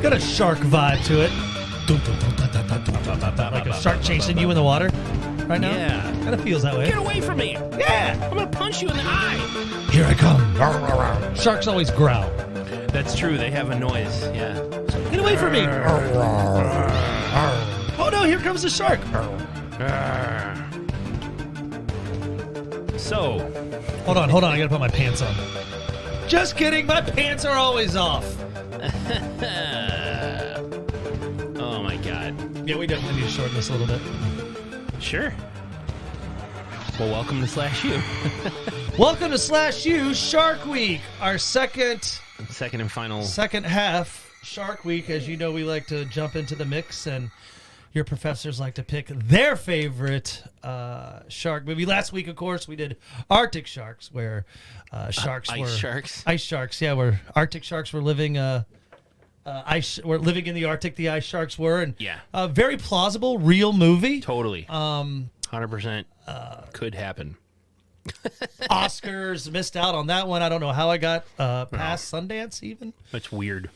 Got a shark vibe to it. Like a shark chasing you in the water right now. Yeah. Kind of feels that way. Get away from me! Yeah. I'm gonna punch you in the eye! Here I come. Sharks always growl. That's true, they have a noise, yeah. Get away from me. Oh no, here comes the shark. So, Hold on. I gotta put my pants on. Just kidding, my pants are always off. oh my god. Yeah, we definitely need to shorten this a little bit. Sure. Well, welcome to SlashU. Welcome to SlashU Shark Week, our second and final. second half Shark Week. As you know, we like to jump into the mix, and your professors like to pick their favorite shark movie. Last week, of course, we did Arctic Sharks, where sharks were ice sharks. Yeah, where Arctic sharks were living. Were living in the Arctic. The ice sharks were, and very plausible, real movie. Totally. 100% could happen. Oscars missed out on that one. I don't know how I got past Sundance even. That's weird.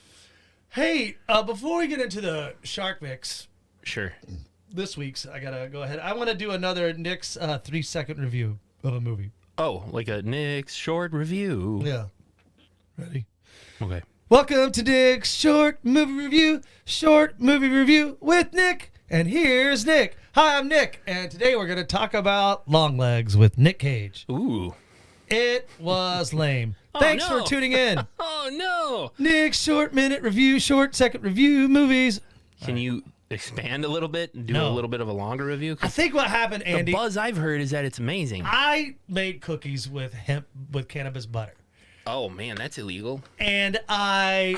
Hey, before we get into the shark mix, Sure. this week's, I gotta go ahead. I want to do another Nick's 3-second review of a movie. Oh, like a Nick's short review. Yeah. Ready? Okay. Welcome to Nick's short movie review with Nick. And here's Nick. Hi, I'm Nick, and today we're gonna talk about Long Legs with Nick Cage. Ooh. It was lame. Thanks for tuning in. Oh no. Nick's short second review movies. Can you expand a little bit and do No. a little bit of a longer review? I think what happened, Andy, The buzz I've heard is that it's amazing. I made cookies with cannabis butter. Oh man, that's illegal. And I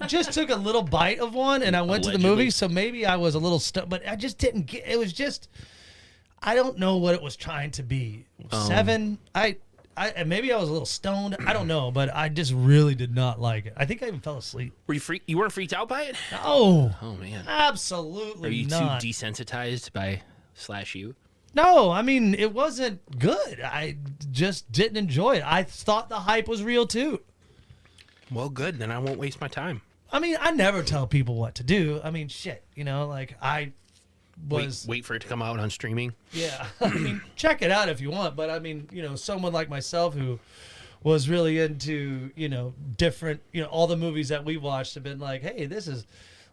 just took a little bite of one, and I went to the Allegedly. movie, so maybe I was a little but I just didn't get. It was just, I don't know what it was trying to be. 7. And maybe I was a little stoned. I don't know, but I just really did not like it. I think I even fell asleep. Were you weren't freaked out by it? No. Oh man. Absolutely Are you not. too desensitized by SlashU? No, I mean, it wasn't good. I just didn't enjoy it. I thought the hype was real too. Well, good. Then I won't waste my time. I mean, I never tell people what to do. I mean, shit, like I was... Wait for it to come out on streaming. Yeah, I mean, check it out if you want, but I mean, someone like myself who was really into, different, all the movies that we watched have been like, hey, this is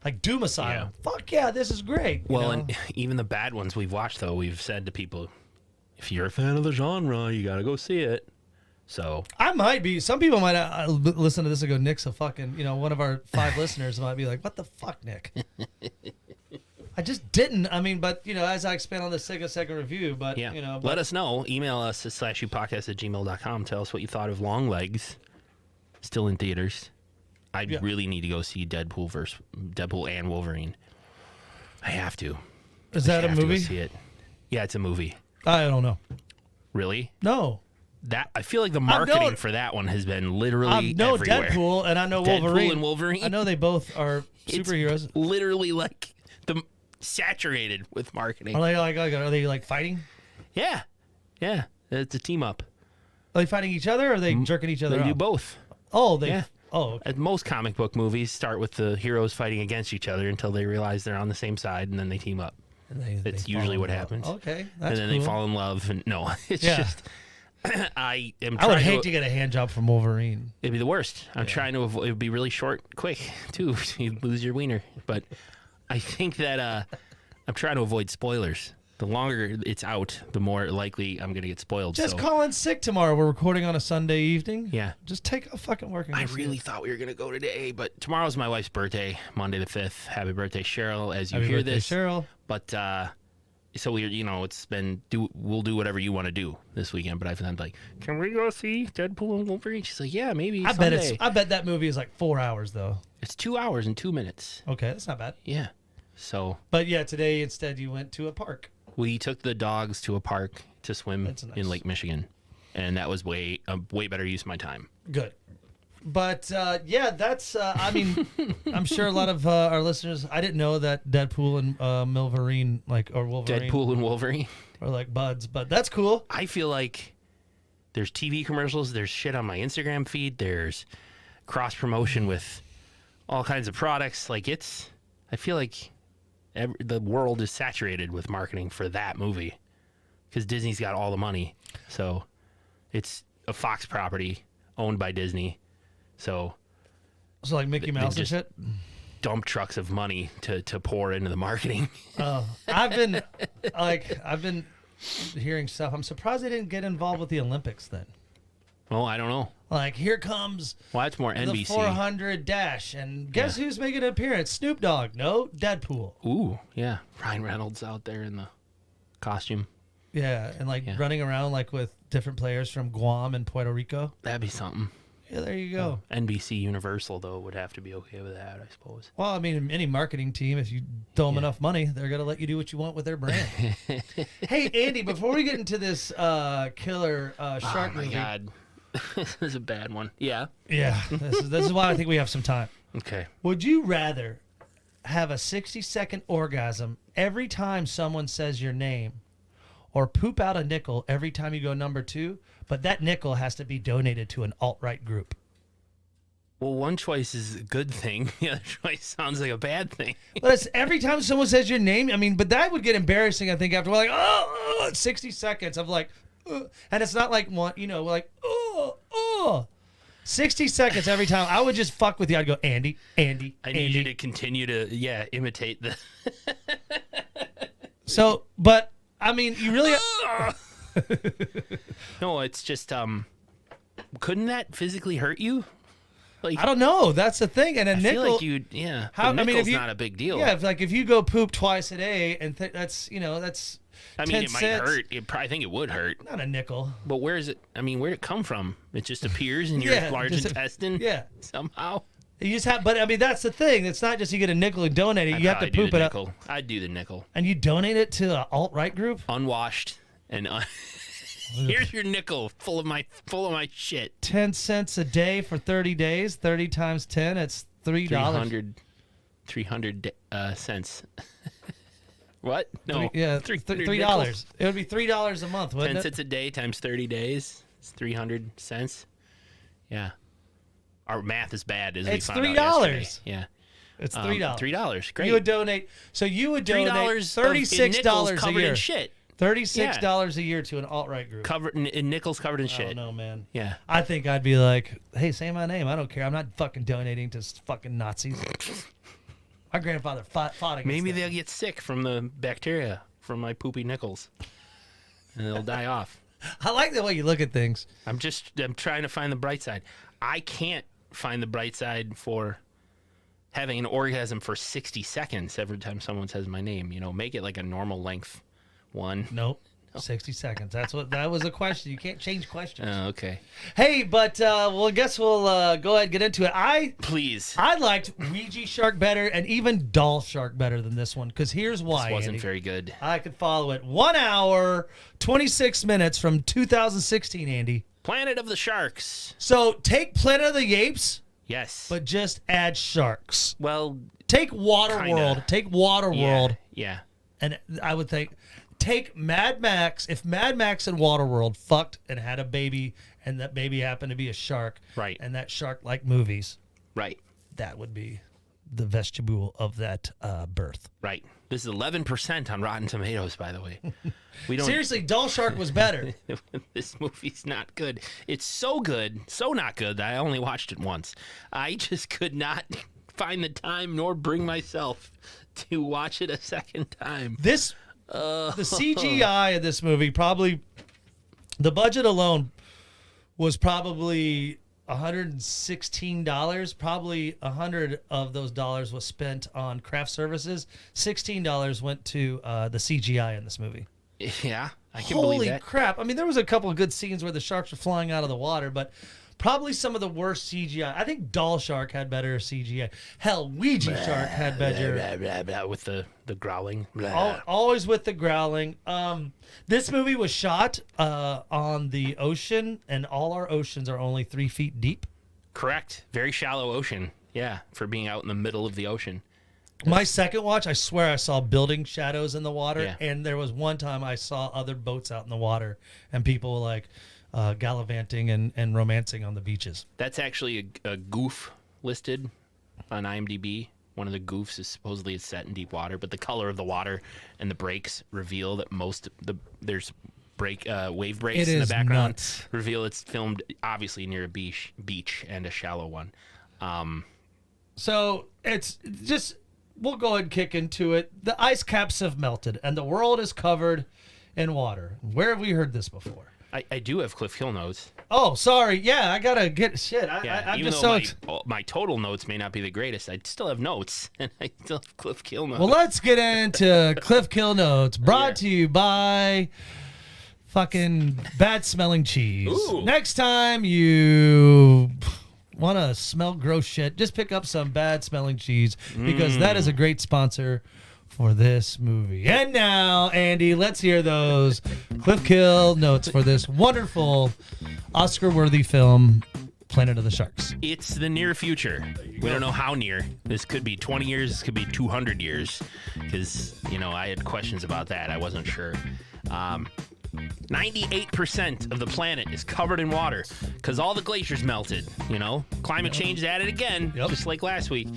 like Doom Asylum. Yeah. Fuck yeah, this is great. Well, and even the bad ones we've watched, though, we've said to people, if you're a fan of the genre, you got to go see it. So I might be. Some people might listen to this and go, Nick's a fucking, one of our 5 listeners might be like, what the fuck, Nick? I just didn't. I mean, but, as I expand on this second review, but, yeah. Let us know. Email us at slashupodcast@gmail.com. Tell us what you thought of Long Legs. Still in theaters. I really need to go see Deadpool and Wolverine. I have to. Is that a have to go movie? see it. Yeah, it's a movie. I don't know. Really? No. I feel like the marketing for that one has been literally I know everywhere. Deadpool and I know Wolverine. Deadpool and Wolverine. I know they both are superheroes. It's literally like saturated with marketing. Are they like fighting? Yeah. It's a team up. Are they fighting each other or are they jerking each other They off? do both. Oh, Yeah. Oh, okay. Most comic book movies start with the heroes fighting against each other until they realize they're on the same side, and then they team up. That's usually what happens. Okay, that's and then cool. they fall in love. And no, it's Yeah. just I would hate to get a hand job from Wolverine. It'd be the worst. I'm trying to avoid. It would be really short, quick too. You'd lose your wiener. But I think that I'm trying to avoid spoilers. The longer it's out, the more likely I'm going to get spoiled. Just call in sick tomorrow. We're recording on a Sunday evening. Yeah. Just take a fucking work. I really thought we were going to go today, but tomorrow's my wife's birthday, Monday the 5th. Happy birthday, Cheryl, as you hear this. Cheryl. But, so we'll do whatever you want to do this weekend. But I've been like, can we go see Deadpool and Wolverine? She's like, yeah, maybe someday. I bet that movie is like 4 hours though. It's 2 hours and 2 minutes. Okay, that's not bad. Yeah. So. But yeah, today instead you went to a park. We took the dogs to a park to swim in Lake Michigan, and that was way better use of my time. Good. But yeah, that's. I mean, I'm sure a lot of our listeners. I didn't know that Deadpool and Wolverine, or Wolverine. Deadpool and Wolverine are like buds, but that's cool. I feel like there's TV commercials. There's shit on my Instagram feed. There's cross promotion with all kinds of products. Like I feel like the world is saturated with marketing for that movie because Disney's got all the money. So it's a Fox property owned by Disney. So like Mickey Mouse and shit. Dump trucks of money to pour into the marketing. I've been hearing stuff. I'm surprised they didn't get involved with the Olympics then. Well, I don't know. Like, here comes that's more NBC. the 400 dash, and guess who's making an appearance? Snoop Dogg. No, Deadpool. Ooh, yeah. Ryan Reynolds out there in the costume. Yeah, and running around like with different players from Guam and Puerto Rico. That'd be something. Yeah, there you go. NBC Universal, though, would have to be okay with that, I suppose. Well, I mean, any marketing team, if you throw them enough money, they're going to let you do what you want with their brand. Hey, Andy, before we get into this killer shark movie. Oh, my God. This is a bad one. Yeah. Yeah, this is why I think we have some time. Okay. Would you rather have a 60-second orgasm every time someone says your name or poop out a nickel every time you go number 2, but that nickel has to be donated to an alt-right group? Well, one choice is a good thing. The other choice sounds like a bad thing. But it's every time someone says your name, I mean, but that would get embarrassing, I think, after we're like, oh, 60 seconds of like, and it's not like one, like, 60 seconds every time. I would just fuck with you. I'd go, Andy. I need you to continue to, imitate the. So, but, I mean, you really. No, it's just, couldn't that physically hurt you? Like, I don't know. That's the thing. And a nickel. Feel like nickel's not a big deal. Yeah, if you go poop twice a day, and that's, that's. I mean, it might cents. hurt. I think it would hurt. Not a nickel. But where is it? I mean, where'd it come from? It just appears in your large intestine? Yeah. Somehow? You just have, but I mean, that's the thing. It's not just you get a nickel and donate it. You have to poop it up. I'd do the nickel. And you donate it to an alt-right group? Unwashed. And here's your nickel full of my shit. 10 cents a day for 30 days. 30 times 10, it's $3. 300 cents. What? No. $3. It would be $3 a month, wouldn't 10 it? cents a day times 30 days. It's 300 cents. Yeah. Our math is bad, as we found out yesterday. Yeah. It's $3. $3. Great. You would donate. So you would donate $36 a year. In shit. $36 a year to an alt-right group. Covered in nickels, covered in shit. Oh no, man. Yeah. I think I'd be like, hey, say my name. I don't care. I'm not fucking donating to fucking Nazis. My grandfather fought against Maybe them. they'll get sick from the bacteria from my poopy nickels, and they'll die off. I like the way you look at things. I'm trying to find the bright side. I can't find the bright side for having an orgasm for 60 seconds every time someone says my name. Make it like a normal length one. Nope. 60 seconds. That was a question. You can't change questions. Oh, okay. Hey, but I guess we'll go ahead and get into it. Please. I liked Ouija Shark better and even Doll Shark better than this one, because here's why. This wasn't Andy. very good. I could follow it. 1 hour, 26 minutes from 2016, Andy. Planet of the Sharks. So take Planet of the Apes, Yes. but just add sharks. Well, take Waterworld. Take Waterworld. Yeah. And I would think, take Mad Max. If Mad Max and Waterworld fucked and had a baby, and that baby happened to be a shark, right, and that shark liked movies, right, that would be the vestibule of that birth. Right. This is 11% on Rotten Tomatoes, by the way. We don't Seriously, Doll Shark was better. This movie's not good. It's so good, so not good that I only watched it once. I just could not find the time nor bring myself to watch it a second time. The CGI of this movie, probably the budget alone was probably $116. Probably 100 of those dollars was spent on craft services. $16 went to the CGI in this movie. Yeah, I can believe that. Holy crap. I mean, there was a couple of good scenes where the sharks were flying out of the water, but probably some of the worst CGI. I think Doll Shark had better CGI. Hell, Ouija Shark had better. Blah, blah, blah, with the growling. Always with the growling. This movie was shot on the ocean, and all our oceans are only 3 feet deep. Correct. Very shallow ocean. Yeah, for being out in the middle of the ocean. My second watch, I swear I saw building shadows in the water, and there was one time I saw other boats out in the water, and people like gallivanting and romancing on the beaches. That's actually a goof listed on IMDb. One of the goofs is supposedly it's set in deep water, but the color of the water and the breaks reveal that there's wave breaks in the background. Nuts. Reveal it's filmed obviously near a beach and a shallow one. So it's just, we'll go ahead and kick into it. The ice caps have melted and the world is covered in water. Where have we heard this before? I do have Cliff Hill notes. Oh, sorry. Yeah, I gotta get shit. I'm even just though my total notes may not be the greatest, I still have notes, and I still have Cliff Hill notes. Well, let's get into Cliff Kill Notes, brought to you by fucking bad smelling cheese. Ooh. Next time you want to smell gross shit, just pick up some bad smelling cheese because that is a great sponsor for this movie. And now, Andy, let's hear those Cliff Kill Notes for this wonderful Oscar-worthy film, Planet of the Sharks. It's the near future. We don't know how near. This could be 20 years. This could be 200 years. Because, I had questions about that. I wasn't sure. 98% of the planet is covered in water because all the glaciers melted. Climate change is at it again, just like last week.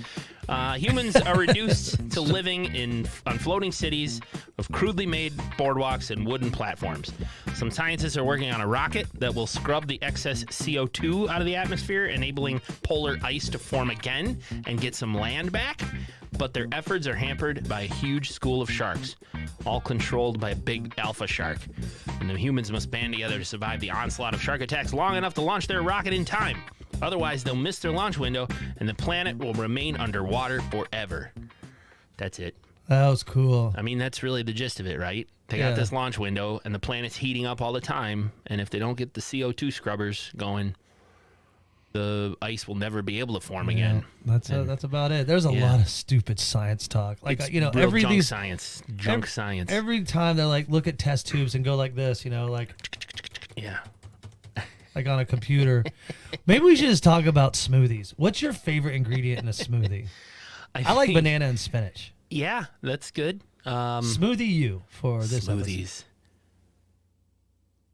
Humans are reduced to living on floating cities of crudely made boardwalks and wooden platforms. Some scientists are working on a rocket that will scrub the excess CO2 out of the atmosphere, enabling polar ice to form again and get some land back. But their efforts are hampered by a huge school of sharks, all controlled by a big alpha shark. And the humans must band together to survive the onslaught of shark attacks long enough to launch their rocket in time. Otherwise, they'll miss their launch window, and the planet will remain underwater forever. That's it. That was cool. I mean, that's really the gist of it, right? They got this launch window, and the planet's heating up all the time, and if they don't get the CO2 scrubbers going, the ice will never be able to form again. That's about it. There's a lot of stupid science talk. Like, it's every science. Every time they look at test tubes and go like this, yeah. Like on a computer. Maybe we should just talk about smoothies. What's your favorite ingredient in a smoothie? I like banana and spinach. Yeah, that's good. Smoothie you for this smoothies. Episode.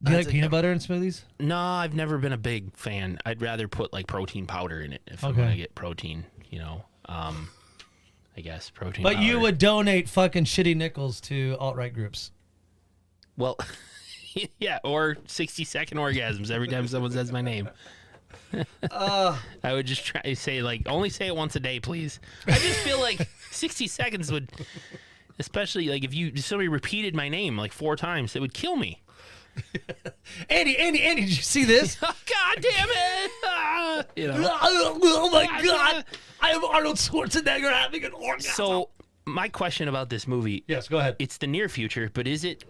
Do you like peanut butter in smoothies? No, I've never been a big fan. I'd rather put protein powder in it if I'm going to get protein, I guess protein powder. But you would donate fucking shitty nickels to alt-right groups. Well, yeah, or 60-second orgasms every time someone says my name. I would just try to say, only say it once a day, please. I just feel like 60 seconds would, especially, if somebody repeated my name 4 times, it would kill me. Andy, did you see this? God damn it! Oh my God! I have Arnold Schwarzenegger having an orgasm. So, my question about this movie. Yes, go ahead. It's the near future, but is it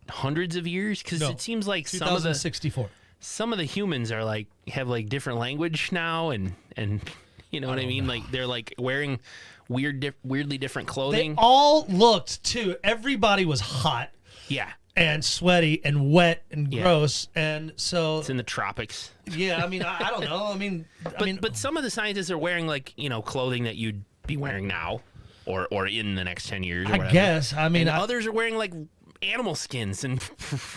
hundreds of years? Because it seems like 2064. Some of the humans are have different language now, and you know what I mean? Know. They're wearing weirdly different clothing. They all looked too. Everybody was hot. Yeah. And sweaty and wet and gross, and so it's in the tropics. Yeah, I mean, I don't know. But some of the scientists are wearing clothing that you'd be wearing now, or in the next 10 years. Or I guess. I mean, others are wearing animal skins and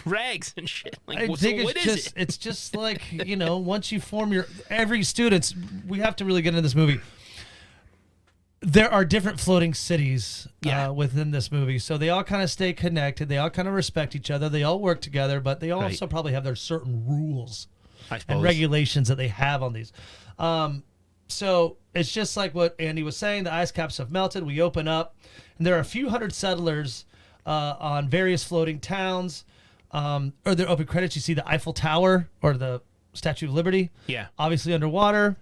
rags and shit. I think it's just once you form every students, we have to really get into this movie. There are different floating cities within this movie, so they all kind of stay connected. They all kind of respect each other. They all work together, but they also probably have their certain rules and regulations that they have on these. So it's just like what Andy was saying. The ice caps have melted. We open up, and there are a few hundred settlers on various floating towns. Or their open credits, you see the Eiffel Tower or the Statue of Liberty. Yeah. Obviously underwater.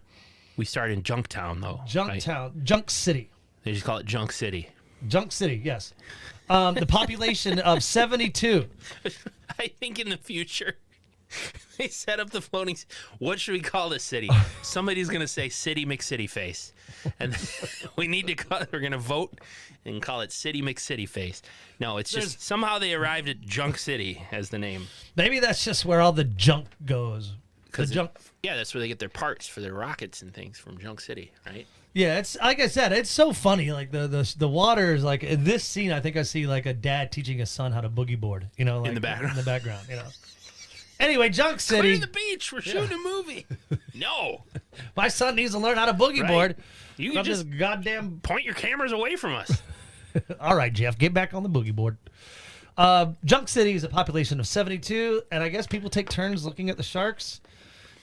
We start in Junktown, though. Junktown. Junk City. They just call it Junk City. Junk City, yes. The population of 72. I think in the future, they set up the floating... What should we call this city? Somebody's going to say City McCity Face. And we're going to vote and call it City McCity Face. No, it's just somehow they arrived at Junk City as the name. Maybe that's just where all the junk goes. Yeah, that's where they get their parts for their rockets and things from Junk City, right? Yeah, it's like I said, it's so funny. The water is in this scene. I think I see a dad teaching his son how to boogie board. In the background. In the background, Anyway, Junk City. Clear the beach. We're shooting a movie. No. My son needs to learn how to boogie board. You From can just this goddamn. point your cameras away from us. All right, Jeff, get back on the boogie board. Junk City is a population of 72, and I guess people take turns looking at the sharks.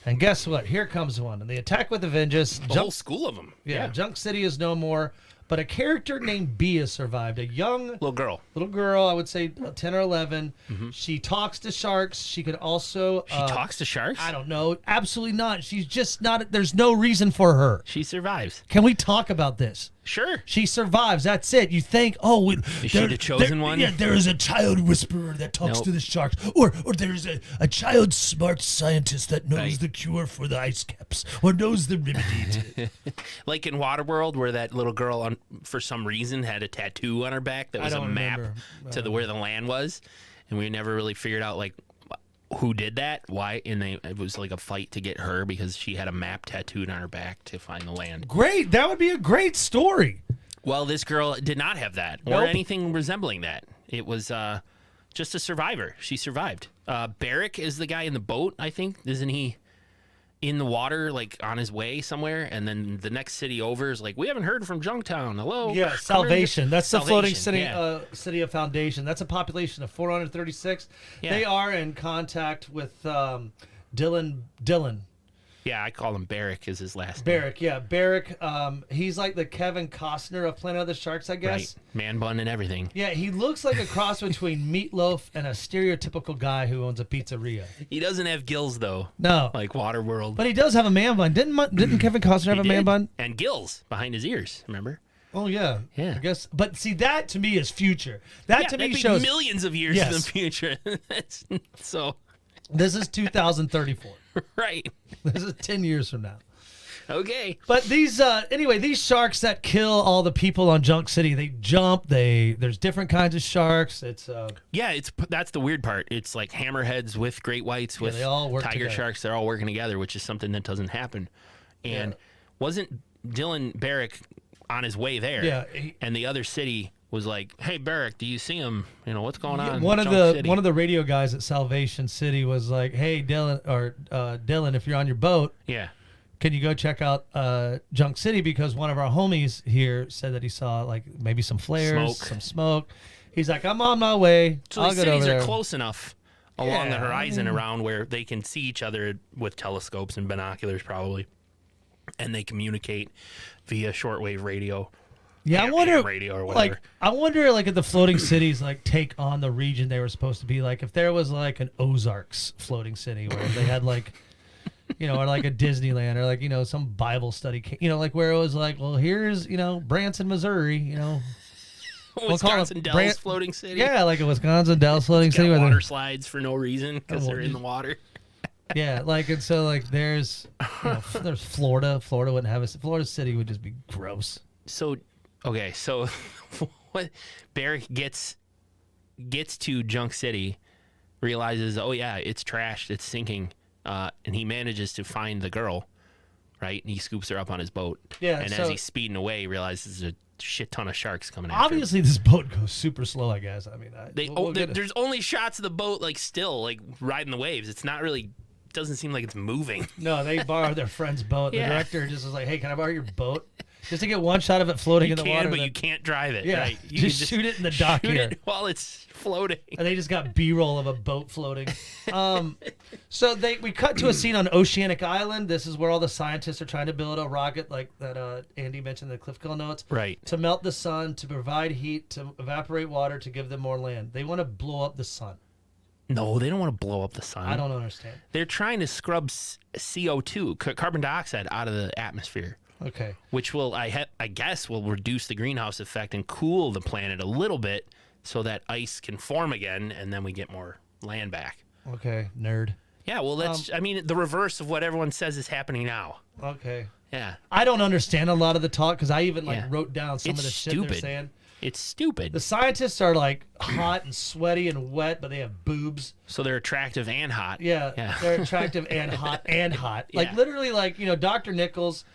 And guess what? Here comes one, and they attack with a vengeance. The whole school of them. Yeah, Junk City is no more, but a character named Bea has survived. A young Little girl. I would say 10 or 11. She talks to sharks. She could also. She talks to sharks? I don't know. Absolutely not. She's just not. There's no reason for her. She survives. Can we talk about this? Sure. She survives. That's it. You think, oh, is she the chosen one? Yeah, there is a child whisperer that talks to the sharks, or there's a child smart scientist that knows the cure for the ice caps, or knows the remedy. Like in Waterworld, where that little girl, for some reason, had a tattoo on her back that was a map to where the land was, and we never really figured out like who did that, why, and it was like a fight to get her because she had a map tattooed on her back to find the land. Great, that would be a great story. Well, this girl did not have that or anything resembling that. It was just a survivor. She survived. Barrick is the guy in the boat, I think. Isn't he in the water, like on his way somewhere? And then the next city over is like, we haven't heard from Junktown. Hello. Yeah, Salvation. That's the floating city, yeah. City of Foundation. That's a population of 436. Yeah. They are in contact with Dylan. Yeah, I call him Barrick is his last name. Barrick, yeah. Barrick, he's like the Kevin Costner of Planet of the Sharks, I guess. Right. Man bun and everything. Yeah, he looks like a cross between Meatloaf and a stereotypical guy who owns a pizzeria. He doesn't have gills, though. No. Like Waterworld. But he does have a man bun. Didn't Kevin Costner have a man bun? And gills behind his ears, remember? Oh, yeah. Yeah. I guess. But see, that to me is future. That to me shows millions of years in the future. So... This is 2034. Right. This is 10 years from now. Okay. But these these sharks that kill all the people on Junk City, they jump, there's different kinds of sharks. It's that's the weird part. It's like hammerheads with great whites with they all work tiger together. sharks, they're all working together, which is something that doesn't happen. And wasn't Dylan Barrick on his way there? Yeah. And the other city was like, "Hey Barrick, do you see him? You know, what's going on?" One of the radio guys at Salvation City was like, "Hey Dylan, if you're on your boat, can you go check out Junk City, because one of our homies here said that he saw like maybe some flares, some smoke." He's like, "I'm on my way. So I'll these get over cities there." are close enough along the horizon around where they can see each other with telescopes and binoculars probably, and they communicate via shortwave radio. Yeah, I wonder, radio or whatever. If the floating cities like take on the region they were supposed to be. Like if there was like an Ozarks floating city where they had like, or like a Disneyland or like some Bible study, like where it was like, well, here's Branson, Missouri, Wisconsin Dells floating city. Yeah, like a Wisconsin Dells floating city. Got water slides for no reason because they're in the water. Yeah, and so there's there's Florida. Florida wouldn't have Florida City would just be gross. So. Okay, so what Barrick gets to Junk City, realizes, oh yeah, it's trashed, it's sinking, and he manages to find the girl, right? And he scoops her up on his boat. Yeah. And as he's speeding away, he realizes there's a shit ton of sharks coming after him. Obviously, this boat goes super slow, I guess. I mean, there's only shots of the boat still riding the waves. It's not really. Doesn't seem like it's moving. No, they borrowed their friend's boat. The director just was like, "Hey, can I borrow your boat?" Just to get one shot of it floating in the water. But you can't drive it. Yeah, right? You just shoot it in the dock shoot here it while it's floating. And they just got B-roll of a boat floating. So we cut to a scene on Oceanic Island. This is where all the scientists are trying to build a rocket, like that Andy mentioned in the Cliff Kill notes. Right. To melt the sun, to provide heat, to evaporate water, to give them more land. They want to blow up the sun. No, they don't want to blow up the sun. I don't understand. They're trying to scrub CO2, carbon dioxide, out of the atmosphere. Okay. Which will, I guess, will reduce the greenhouse effect and cool the planet a little bit so that ice can form again, and then we get more land back. Okay, nerd. Yeah, well, that's, the reverse of what everyone says is happening now. Okay. Yeah. I don't understand a lot of the talk because I even wrote down some of the shit they're saying. It's stupid. The scientists are like hot and sweaty and wet, but they have boobs. So they're attractive and hot. Yeah. They're attractive and hot and hot. Like literally, Dr. Nichols,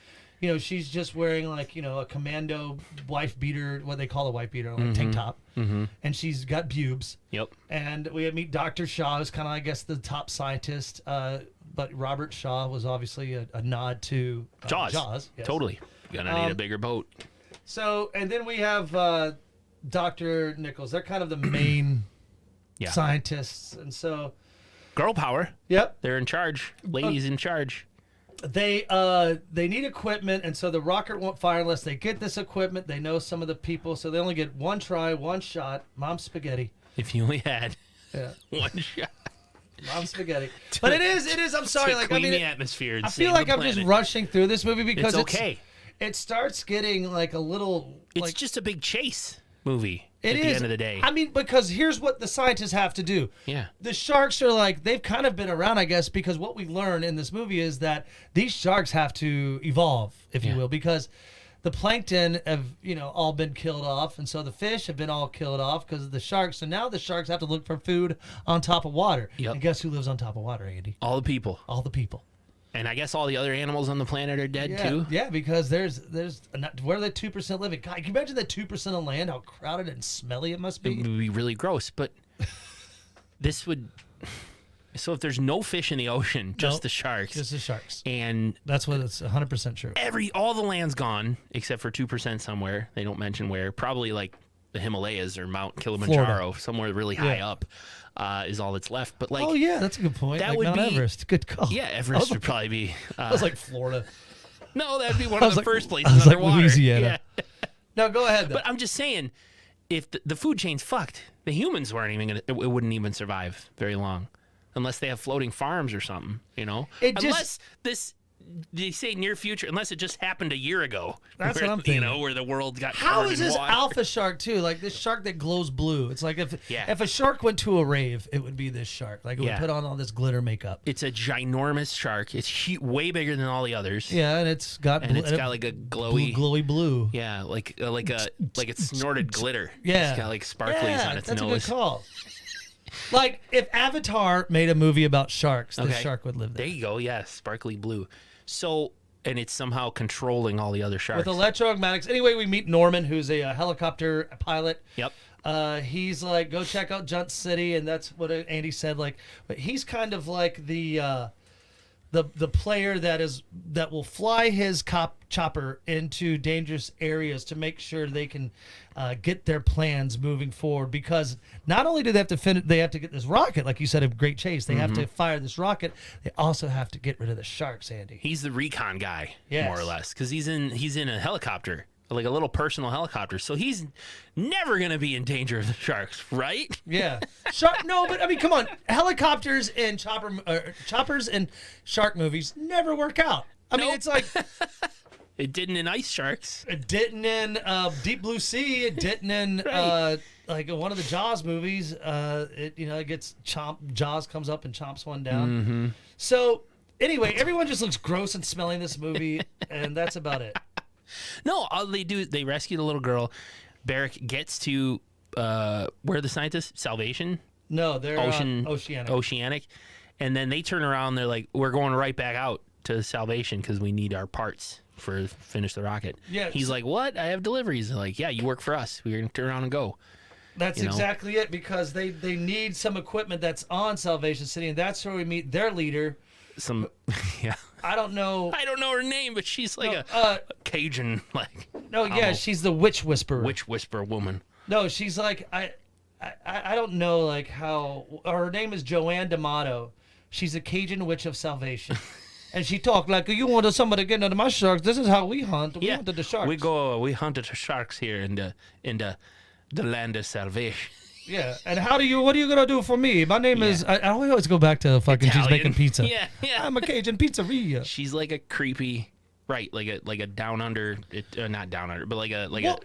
she's just wearing like, a commando wife beater, what they call a wife beater, like tank top. Mm-hmm. And she's got pubes. Yep. And we meet Dr. Shaw, who's kind of, I guess, the top scientist. But Robert Shaw was obviously a nod to Jaws. Yes. Totally. Gonna need a bigger boat. So, and then we have Dr. Nichols. They're kind of the main scientists. And so... Girl power. Yep. They're in charge. Ladies in charge. They need equipment, and so the rocket won't fire unless they get this equipment. They know some of the people, so they only get one try, one shot. Mom spaghetti. If you only had one shot. Mom spaghetti. But it is. I'm sorry. Like, clean the atmosphere. And I feel like the I'm planet. just rushing through this movie because it's okay. It starts getting like a little. It's just a big chase movie. It at is. the end of the day. I mean, because here's what the scientists have to do. Yeah. The sharks are like, they've kind of been around, I guess, because what we learn in this movie is that these sharks have to evolve, if you will, because the plankton have, all been killed off, and so the fish have been all killed off because of the sharks. So now the sharks have to look for food on top of water. Yep. And guess who lives on top of water, Andy? All the people. All the people. And I guess all the other animals on the planet are dead too. Yeah, because there's where are the 2% living? God, can you imagine the 2% of land? How crowded and smelly it must be. It would be really gross. But this would. So if there's no fish in the ocean, just the sharks. Just the sharks. And that's what it's 100% true. All the land's gone except for 2% somewhere. They don't mention where. Probably like the Himalayas or Mount Kilimanjaro, Florida. somewhere really high up. Is all that's left. But like, oh yeah, that's a good point. That like would Mount be Everest. Good call. Yeah, Everest would probably be. I was like Florida. No, that'd be one of the first places I was underwater. like Louisiana. Yeah. No, go ahead. Though. But I'm just saying, if the food chain's fucked, the humans weren't even gonna. It wouldn't even survive very long, unless they have floating farms or something. Unless this. They say near future, unless it just happened a year ago. That's what I'm thinking. Where the world got How covered is in this water. alpha shark too? Like this shark that glows blue. It's like if a shark went to a rave, it would be this shark. Like it would put on all this glitter makeup. It's a ginormous shark. It's way bigger than all the others. Yeah, and it's got like a glowy blue. Yeah, like it's snorted glitter. Yeah, it's got like sparklies on its nose. That's a good call. Like if Avatar made a movie about sharks, this shark would live there. There you go. Yeah, sparkly blue. So. And it's somehow controlling all the other sharks. With electromagnetics. Anyway, we meet Norman, who's a helicopter pilot. Yep. He's like, go check out Junt City, and that's what Andy said. Like, but he's kind of like the player that will fly his chopper into dangerous areas to make sure they can get their plans moving forward. Because not only do they have to they have to get this rocket, like you said, a great chase. They have to fire this rocket. They also have to get rid of the sharks, Andy. He's the recon guy, more or less, because he's in a helicopter, like a little personal helicopter. So he's never gonna be in danger of the sharks, right? Yeah. No, but I mean, come on. Helicopters and choppers and shark movies never work out. I mean, it's like. It didn't in Ice Sharks. It didn't in Deep Blue Sea. It didn't in like one of the Jaws movies. It gets chomped. Jaws comes up and chomps one down. Mm-hmm. So anyway, everyone just looks gross and smelly in this movie, and that's about it. No, all they do, they rescue the little girl. Barrick gets to where are the scientists? Salvation? No, they're Oceanic. And then they turn around. They're like, we're going right back out to Salvation because we need our parts for finish the rocket. Yeah, he's like, what? I have deliveries. They're like, yeah, you work for us. We're gonna turn around and go. That's exactly it, because they need some equipment that's on Salvation City, and that's where we meet their leader. I don't know her name, but she's like a Cajun, like. No, yeah, she's the witch whisperer. Witch whisperer woman. No, she's like I don't know like how her name is Joanne D'Amato. She's a Cajun witch of salvation. And she talked like, you wanted somebody to get into my sharks. This is how we hunt. We hunted the sharks. We hunted the sharks here in the land of salvation. Yeah. And what are you going to do for me? My name is, I always go back to fucking Italian. She's making pizza. Yeah. I'm a Cajun pizzeria. She's like a creepy, right, like a down under, not down under, but like a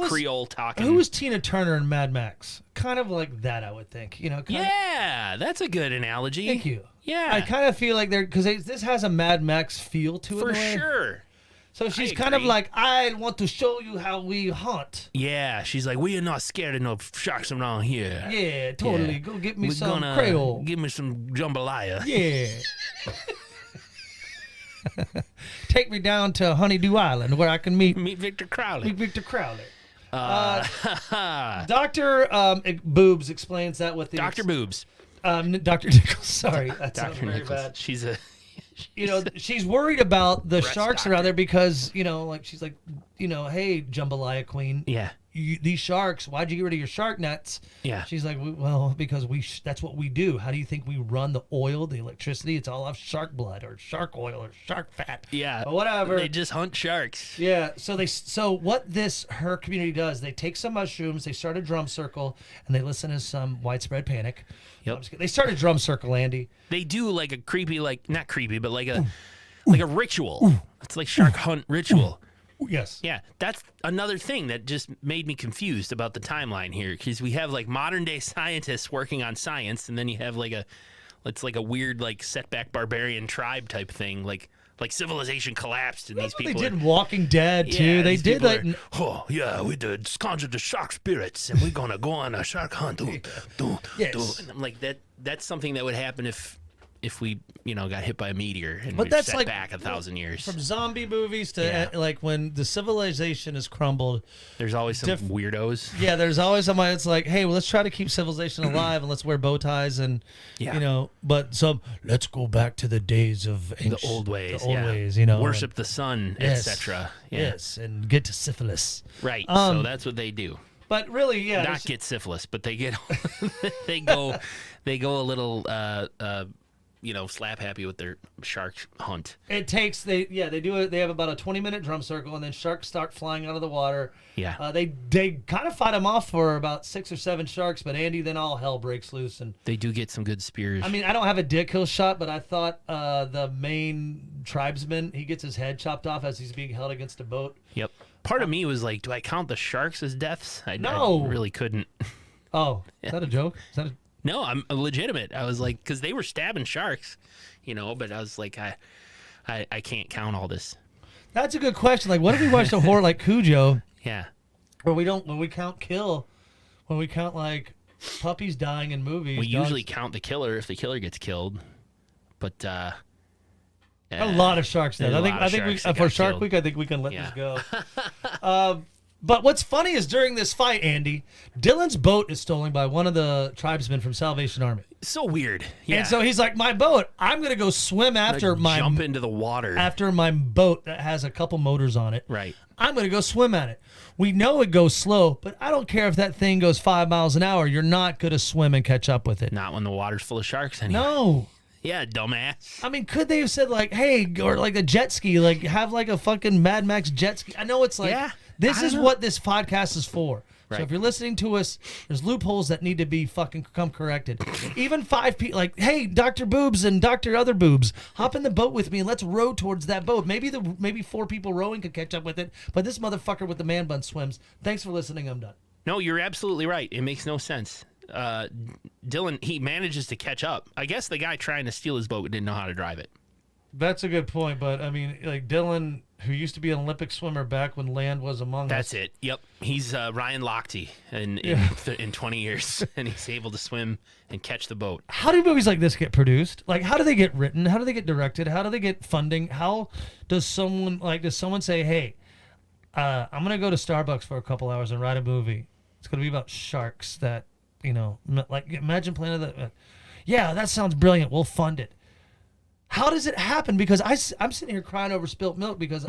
Creole talking. Who was Tina Turner in Mad Max? Kind of like that, I would think. That's a good analogy. Thank you. Yeah. I kind of feel like because this has a Mad Max feel to it. For sure. So she's kind of like, I want to show you how we hunt. Yeah, she's like, we are not scared of no sharks around here. Yeah, totally. Yeah. Go get me some Creole. Give me some jambalaya. Yeah. Take me down to Honeydew Island where I can meet Victor Crowley. Victor Crowley. Dr. Boobs explains that with the Dr. Boobs. Dr. Nichols. Sorry, that sounds very Nichols. bad. She's worried about the sharks around there because, she's like, hey, Jambalaya Queen. Yeah. These sharks, why'd you get rid of your shark nets? Yeah. She's like, well, because that's what we do. How do you think we run the oil, the electricity? It's all off shark blood or shark oil or shark fat. Yeah. But whatever. They just hunt sharks. Yeah. So what her community does, they take some mushrooms, they start a drum circle, and they listen to some Widespread Panic. Yep. They start a drum circle, Andy. They do like a creepy, not creepy, but like a ritual. It's like shark hunt ritual. Yes. Yeah, that's another thing that just made me confused about the timeline here, because we have like modern day scientists working on science, and then you have it's like a weird like setback barbarian tribe type thing, like civilization collapsed and That's these what people they did in Walking Dead too. They did like, we did conjure the shark spirits, and we're gonna go on a shark hunt. Yes. And I'm like that's something that would happen if we got hit by a meteor and But we're that's set like back 1,000 years. from zombie movies to like when the civilization has crumbled. There's always some weirdos. Yeah, there's always somebody that's like, hey, well, let's try to keep civilization alive and let's wear bow ties and but let's go back to the days of The old ways. The old ways, worship the sun, etc. Yeah. Yes, and get to syphilis. Right. So that's what they do. But really, Not get syphilis, but they get they go a little slap happy with their shark hunt. It takes they do it. They have about a 20-minute drum circle, and then sharks start flying out of the water. Yeah. They kind of fight them off for about 6 or 7 sharks, but Andy, then all hell breaks loose, and they do get some good spears. I mean, I don't have a dick kill shot, but I thought the main tribesman, he gets his head chopped off as he's being held against a boat. Yep. Part of me was like, do I count the sharks as deaths? I really couldn't. Oh, is that a joke? No, I'm legitimate. I was like, because they were stabbing sharks, but I was like, I can't count all this. That's a good question. Like, what if we watched a horror like Cujo? Yeah. When we count like puppies dying in movies. We usually count the killer if the killer gets killed, but a lot of sharks dead. I think for Shark killed. Week, I think we can let this go. But what's funny is during this fight, Andy, Dylan's boat is stolen by one of the tribesmen from Salvation Army. So weird. Yeah. And so he's like, my boat, I'm going to go swim after jump into the water. After my boat that has a couple motors on it. Right. I'm going to go swim at it. We know it goes slow, but I don't care if that thing goes 5 miles an hour. You're not going to swim and catch up with it. Not when the water's full of sharks anyway. No. Yeah, dumbass. I mean, could they have said like, hey, or like a jet ski, like have like a fucking Mad Max jet ski? I know it's like, this is what this podcast is for. Right. So if you're listening to us, there's loopholes that need to be fucking come corrected. Even 5 people, like, hey, Dr. Boobs and Dr. Other Boobs, hop in the boat with me and let's row towards that boat. Maybe 4 people rowing could catch up with it, but this motherfucker with the man bun swims. Thanks for listening. I'm done. No, you're absolutely right. It makes no sense. Dylan, he manages to catch up. I guess the guy trying to steal his boat didn't know how to drive it. That's a good point, but I mean, like Dylan, who used to be an Olympic swimmer back when land was among us. That's it. Yep, he's Ryan Lochte in 20 years, and he's able to swim and catch the boat. How do movies like this get produced? Like, how do they get written? How do they get directed? How do they get funding? How does someone say, hey, I'm gonna go to Starbucks for a couple hours and write a movie. It's gonna be about sharks that. Like imagine planning that. Yeah, that sounds brilliant. We'll fund it. How does it happen? Because I'm sitting here crying over spilt milk because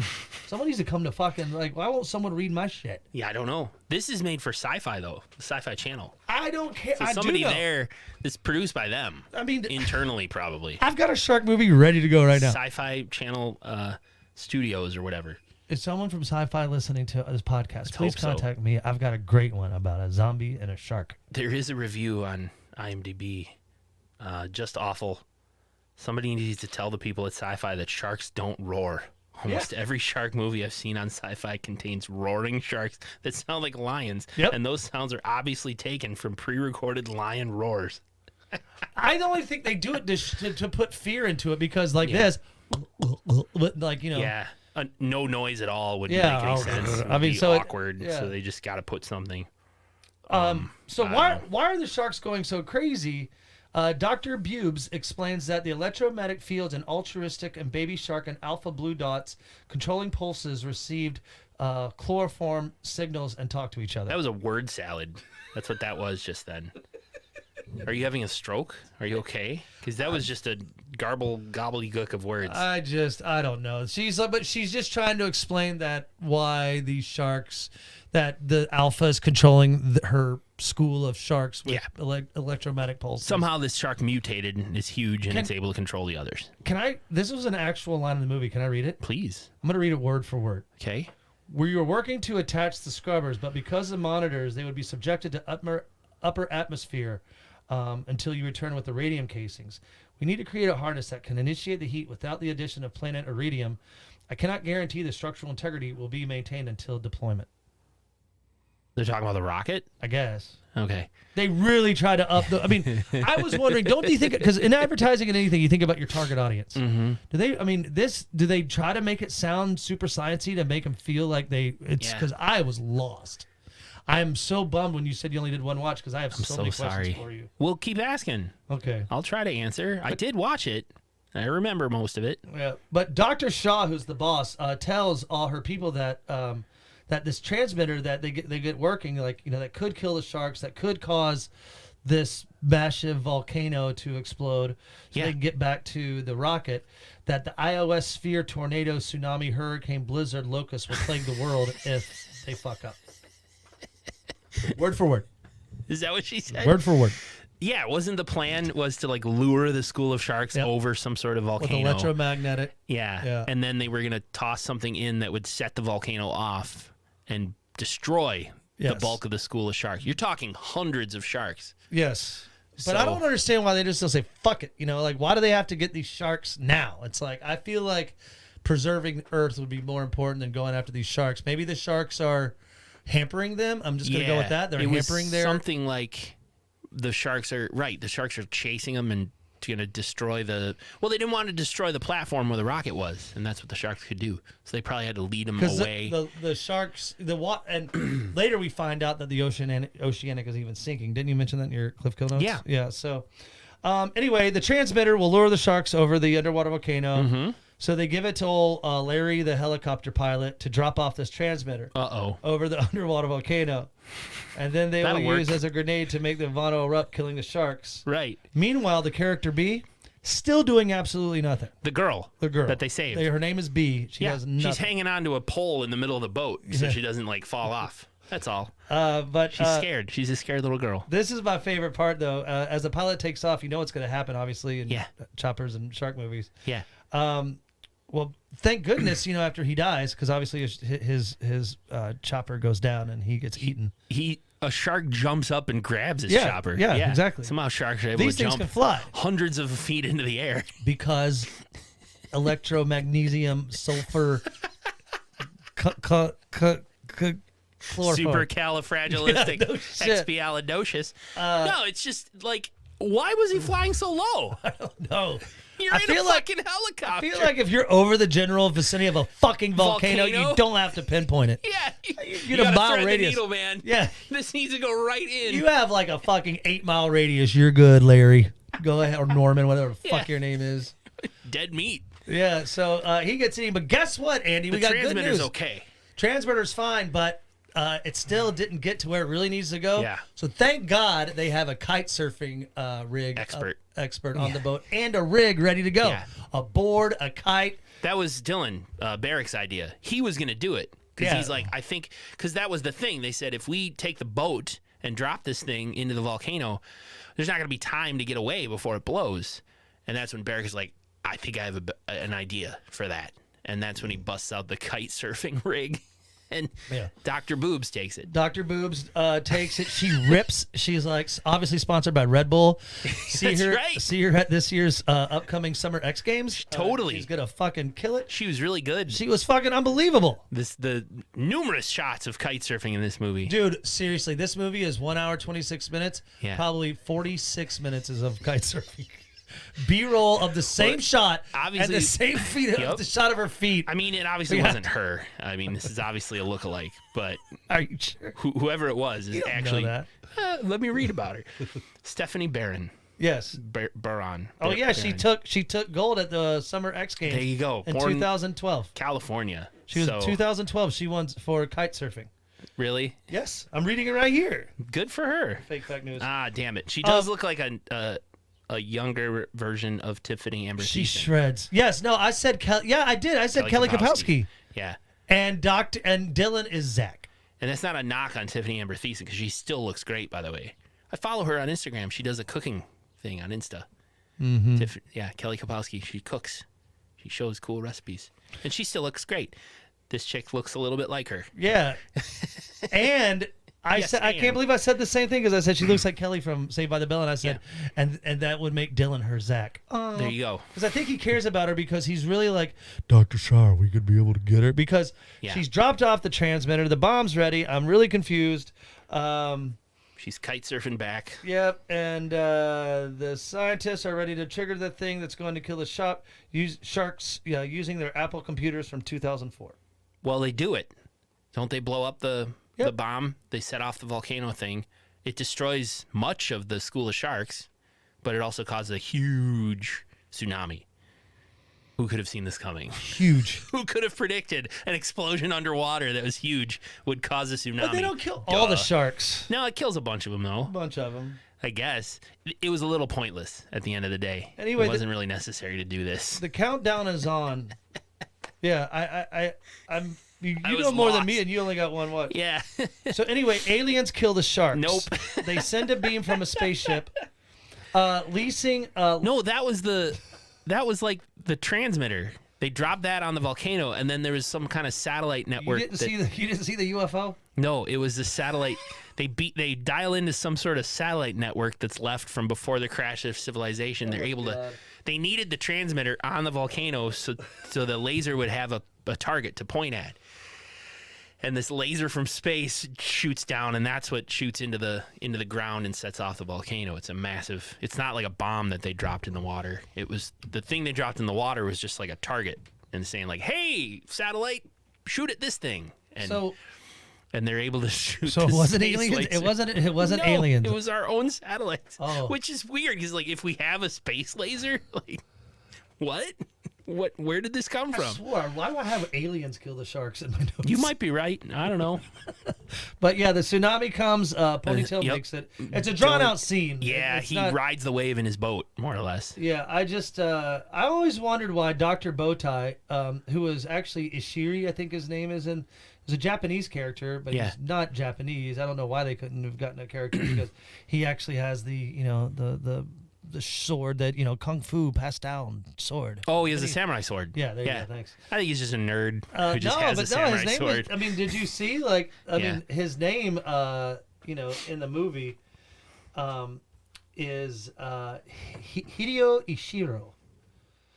someone needs to come to fucking like. Why won't someone read my shit? Yeah, I don't know. This is made for Sci-Fi though, the Sci-Fi Channel. I don't care. So somebody there that's produced by them. I mean, internally probably. I've got a shark movie ready to go right now. Sci-Fi Channel Studios or whatever. If someone from Sci-Fi listening to this podcast, please contact me. I've got a great one about a zombie and a shark. There is a review on IMDb. Just awful. Somebody needs to tell the people at Sci-Fi that sharks don't roar. Almost every shark movie I've seen on Sci-Fi contains roaring sharks that sound like lions. Yep. And those sounds are obviously taken from pre-recorded lion roars. I only think they do it to put fear into it because this, like, Yeah. No noise at all would make any sense. I mean, so awkward. So they just got to put something. So why are the sharks going so crazy? Dr. Bubes explains that the electromagnetic fields in altruistic and baby shark and alpha blue dots controlling pulses received chloroform signals and talk to each other. That was a word salad. That's what that was just then. Are you having a stroke? Are you okay? Because that was just a gobbledygook of words. I don't know. But she's just trying to explain that why these sharks, that the alpha is controlling her school of sharks with electromagnetic pulses. Somehow this shark mutated and is huge and it's able to control the others. This was an actual line in the movie. Can I read it? Please. I'm going to read it word for word. Okay. We were working to attach the scrubbers, but because of monitors, they would be subjected to upper atmosphere until you return with the radium casings. We need to create a harness that can initiate the heat without the addition of planet iridium. I cannot guarantee the structural integrity will be maintained until deployment. They're talking about the rocket? I guess. Okay. They really try to up the... I mean, I was wondering, don't you think... Because in advertising and anything, you think about your target audience. Mm-hmm. Do they try to make it sound super sciencey to make them feel like it's... Because I was lost. I am so bummed when you said you only did one watch because I have so many questions for you. We'll keep asking. Okay. I'll try to answer. I did watch it. I remember most of it. Yeah. But Dr. Shaw, who's the boss, tells all her people that that this transmitter that they get working, like, you know, that could kill the sharks, that could cause this massive volcano to explode so they can get back to the rocket, that the iOS sphere, tornado, tsunami, hurricane, blizzard, locust will plague the world if they fuck up. Word for word. Is that what she said? Word for word. Yeah, wasn't the plan was to like lure the school of sharks over some sort of volcano? With electromagnetic. Yeah. And then they were going to toss something in that would set the volcano off and destroy the bulk of the school of sharks. You're talking hundreds of sharks. Yes. But I don't understand why they just don't say, fuck it. You know, like, why do they have to get these sharks now? It's like, I feel like preserving Earth would be more important than going after these sharks. Maybe the sharks are hampering them. I'm just going to go with that. They're hampering their... something like the sharks are... Right, the sharks are chasing them and going to destroy the... Well, they didn't want to destroy the platform where the rocket was, and that's what the sharks could do. So they probably had to lead them away. The sharks... And later we find out that the Oceanic is even sinking. Didn't you mention that in your Cliff Kill notes? Yeah. Yeah, so... anyway, the transmitter will lure the sharks over the underwater volcano. Mm-hmm. So they give it to old Larry, the helicopter pilot, to drop off this transmitter over the underwater volcano. And then they will use as a grenade to make the volcano erupt, killing the sharks. Right. Meanwhile, the character B, still doing absolutely nothing. The girl that they saved. Her name is B. She has nothing. She's hanging onto a pole in the middle of the boat so she doesn't like fall off. That's all. But she's scared. She's a scared little girl. This is my favorite part, though. As the pilot takes off, you know what's going to happen, obviously, in choppers and shark movies. Yeah. Well, thank goodness, you know, after he dies, because obviously his chopper goes down and he gets eaten. A shark jumps up and grabs his chopper. Yeah, exactly. Somehow sharks are able to jump can fly hundreds of feet into the air. Because electromagnesium, sulfur, supercalifragilisticexpialidocious. No, it's just like, why was he flying so low? I don't know. You're in a fucking helicopter. I feel like if you're over the general vicinity of a fucking volcano, you don't have to pinpoint it. Yeah. You get a mile radius. The needle, man. Yeah. This needs to go right in. You have like a fucking 8-mile radius. You're good, Larry. Go ahead. Or Norman, whatever the fuck your name is. Dead meat. Yeah, so he gets eaten. But guess what, Andy? We got good news. The transmitter's okay. Transmitter's fine, but it still didn't get to where it really needs to go. Yeah. So thank God they have a kite surfing rig expert on the boat and a rig ready to go. Yeah. A board, a kite. That was Dylan Barrick's idea. He was going to do it because he's like, I think, because that was the thing. They said if we take the boat and drop this thing into the volcano, there's not going to be time to get away before it blows. And that's when Barrick is like, I think I have an idea for that. And that's when he busts out the kite surfing rig. And Dr. Boobs takes it. Dr. Boobs takes it. She rips. She's like, obviously sponsored by Red Bull. See her at this year's upcoming Summer X Games. Totally. She's going to fucking kill it. She was really good. She was fucking unbelievable. The numerous shots of kite surfing in this movie. Dude, seriously, this movie is 1 hour, 26 minutes. Yeah. Probably 46 minutes is of kite surfing. B-roll of the same shot obviously, and the same feet, the shot of her feet. I mean, it obviously wasn't her. I mean, this is obviously a lookalike, but are you sure? Whoever it was is actually. Know that. Let me read about her. Stephanie Barron. Yes. Baron. Oh yeah, she Baron. took gold at the Summer X Games. There you go. In Born 2012. California. She was 2012. She won for kite surfing. Really? Yes, I'm reading it right here. Good for her. Fake news. Ah, damn it. She does look like a younger version of Tiffany Amber. She shreds. Yes, no, I said Kelly. Yeah, I did. I said Kelly Kapowski. Yeah. And Dylan is Zach. And that's not a knock on Tiffany Amber Thiessen because she still looks great, by the way. I follow her on Instagram. She does a cooking thing on Insta. Mm-hmm. Kelly Kapowski. She cooks. She shows cool recipes. And she still looks great. This chick looks a little bit like her. Yeah. And I can't believe I said the same thing because I said she looks like Kelly from Saved by the Bell, and I said, and that would make Dylan her Zach. There you go. Because I think he cares about her because he's really like, Dr. Shar, we could be able to get her because she's dropped off the transmitter. The bomb's ready. I'm really confused. She's kite surfing back. Yep, and the scientists are ready to trigger the thing that's going to kill the sharks using their Apple computers from 2004. Well, they do it. Don't they blow up the bomb? They set off the volcano thing. It destroys much of the school of sharks, but it also causes a huge tsunami. Who could have seen this coming? Huge. Who could have predicted an explosion underwater that was huge would cause a tsunami? But they don't kill all the sharks. No, it kills a bunch of them, though. A bunch of them. I guess. It was a little pointless at the end of the day. Anyway, it wasn't really necessary to do this. The countdown is on. Yeah, I'm. You know more than me, and you only got one watch. Yeah. So anyway, aliens kill the sharks. Nope. They send a beam from a spaceship. Leasing. No, that was like the transmitter. They dropped that on the volcano, and then there was some kind of satellite network. You didn't see the UFO? No, it was the satellite. They dial into some sort of satellite network that's left from before the crash of civilization. They're able to. They needed the transmitter on the volcano so the laser would have a target to point at. And this laser from space shoots down, and that's what shoots into the ground and sets off the volcano. It's a massive. It's not like a bomb that they dropped in the water. It was the thing they dropped in the water was just like a target and saying like, "Hey, satellite, shoot at this thing." And they're able to shoot. So it wasn't aliens. Laser. It wasn't aliens. It was our own satellites. Oh. Which is weird because like if we have a space laser, like what? Where did this come from? I swore, why do I have aliens kill the sharks in my notes? You might be right. I don't know. But yeah, the tsunami comes. Ponytail makes it. It's a drawn out scene. Yeah, he rides the wave in his boat, more or less. Yeah, I always wondered why Dr. Bowtie, who was actually Ishiri, I think his name is a Japanese character, but he's not Japanese. I don't know why they couldn't have gotten a character because he actually has the sword that Kung Fu passed down sword. Oh, he has a samurai sword. Yeah, there you go. Thanks. I think he's just a nerd who just has a samurai his name sword. I mean, did you see his name? In the movie, is Hideo Ishiro.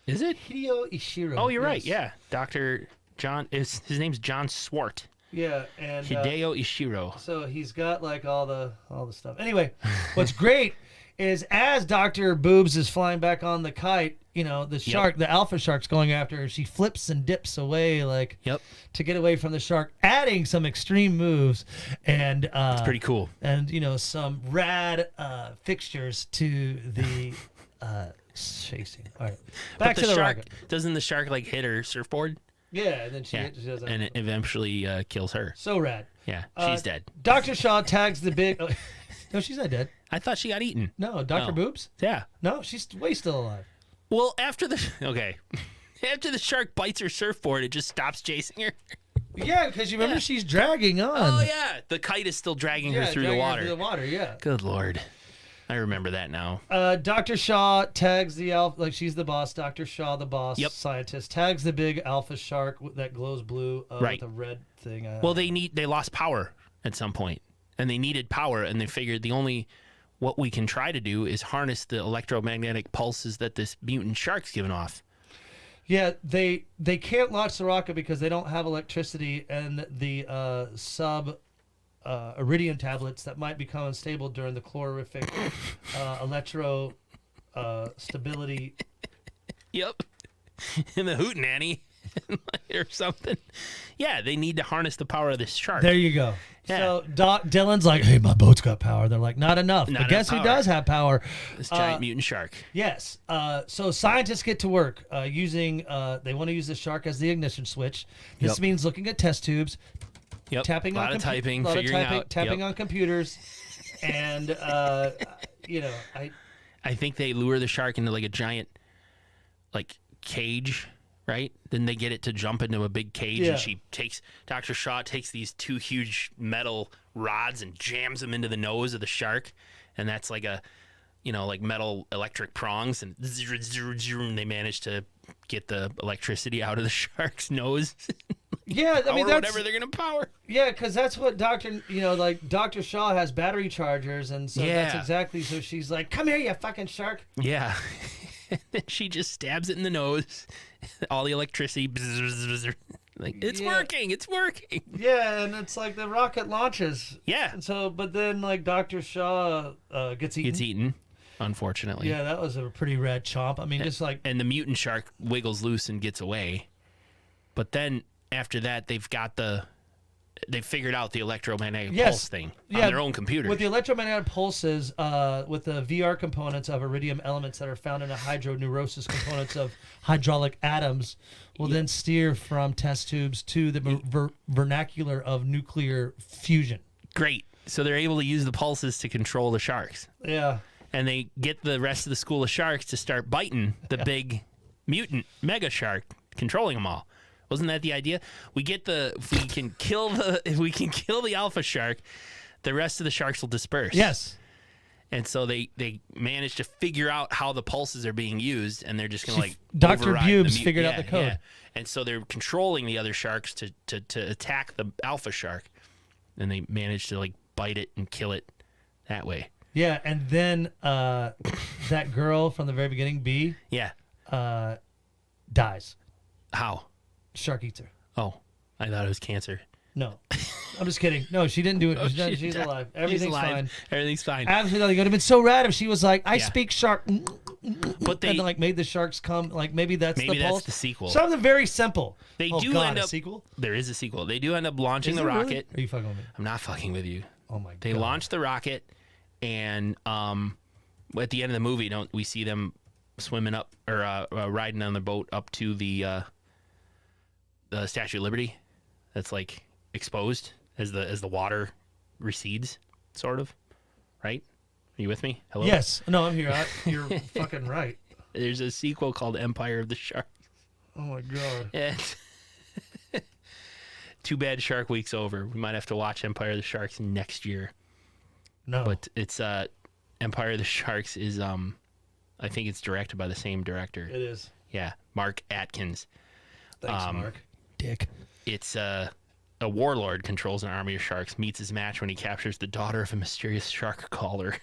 Is it Hideo Ishiro? Oh, you're right. Yeah, Dr. John. His name's John Swart. Yeah, and Hideo Ishiro. So he's got like all the stuff. Anyway, what's great is as Dr. Boobs is flying back on the kite, the shark, the alpha shark's going after her. She flips and dips away to get away from the shark, adding some extreme moves and it's pretty cool. And some rad fixtures to the chasing. All right, back to the shark. rocket. Doesn't the shark like hit her surfboard? Yeah, and then she does that. And it eventually kills her. So rad. Yeah, she's dead. Dr. Shaw tags the big. No, she's not dead. I thought she got eaten. No, Dr. Boobs? Yeah. No, she's way still alive. Well, after the shark bites her surfboard, it just stops chasing her. Yeah, because you remember she's dragging on. Oh yeah, the kite is still dragging her through the water. Through the water, yeah. Good Lord, I remember that now. Dr. Shaw tags the alpha, like she's the boss. Dr. Shaw, the boss scientist, tags the big alpha shark that glows blue with a red thing. Well, they lost power at some point, and they needed power, and they figured what we can try to do is harness the electromagnetic pulses that this mutant shark's giving off. Yeah, they can't launch the rocket because they don't have electricity, and the iridium tablets that might become unstable during the calorific stability. Yep. In the hootenanny. or something. Yeah, they need to harness the power of this shark. There you go. Yeah. So Dylan's like, hey, my boat's got power. They're like, not enough. Not but guess enough who power. does have power? This giant mutant shark. Yes. So scientists get to work using, they want to use the shark as the ignition switch. This Yep. means looking at test tubes, Yep. tapping a lot on of typing, figuring out. tapping Yep. on computers. And, I think they lure the shark into like a giant, like, cage, right? Then they get it to jump into a big cage, Yeah. and Dr. Shaw takes these 2 huge metal rods and jams them into the nose of the shark, and that's like a, like metal electric prongs, and they manage to get the electricity out of the shark's nose. yeah, I mean, or that's, whatever they're gonna power. yeah, because that's what Dr. Shaw has battery chargers, and so that's Yeah. exactly, so she's like, come here, you fucking shark. Yeah. And then she just stabs it in the nose. All the electricity. Like, it's Yeah. working. It's working. Yeah, and it's like the rocket launches. Yeah. And so, but then like Dr. Shaw gets eaten. Gets eaten, unfortunately. Yeah, that was a pretty rad chomp. I mean, just like, And the mutant shark wiggles loose and gets away. But then after that, they've figured out the electromagnetic Yes. pulse thing Yeah, on their own computers. with the electromagnetic pulses, with the VR components of iridium elements that are found in the hydroneurosis components of hydraulic atoms, will then steer from test tubes to the vernacular of nuclear fusion. Great. So they're able to use the pulses to control the sharks. Yeah. And they get the rest of the school of sharks to start biting the big mutant mega shark, controlling them all. Wasn't that the idea? If we can kill the alpha shark, the rest of the sharks will disperse. Yes. And so they managed to figure out how the pulses are being used, and they're just gonna like Dr. override Bubes the figured out the code. Yeah. And so they're controlling the other sharks to attack the alpha shark, and they managed to like bite it and kill it that way. Yeah, and then that girl from the very beginning, B, Yeah. dies. How? Shark eats her. Oh, I thought it was cancer. No, I'm just kidding. No, she didn't do it. Oh, She's died. alive. She's Everything's alive. fine. Everything's fine. Absolutely. It would have been so rad if she was like, I Yeah. speak shark. But they and then, like, made the sharks come. Like, maybe that's maybe the that's pulse. the sequel. Something very simple. They oh, do God, end a up sequel? There is a sequel. They do end up launching Is the there really? rocket. Are you fucking with me? I'm not fucking with you. Oh, my They God. launch the rocket, and at the end of the movie, don't we see them swimming up or riding on the boat up to the Statue of Liberty? That's like exposed as the water recedes, sort of. Right? Are you with me? Hello. Yes. No, I'm here. You're fucking right. There's a sequel called Empire of the Shark. Oh, my God. And too bad Shark Week's over. We might have to watch Empire of the Sharks next year. No. But it's Empire of the Sharks is I think it's directed by the same director. It is. Yeah, Mark Atkins. Thanks, Mark. Dick. It's a warlord controls an army of sharks, meets his match when he captures the daughter of a mysterious shark caller.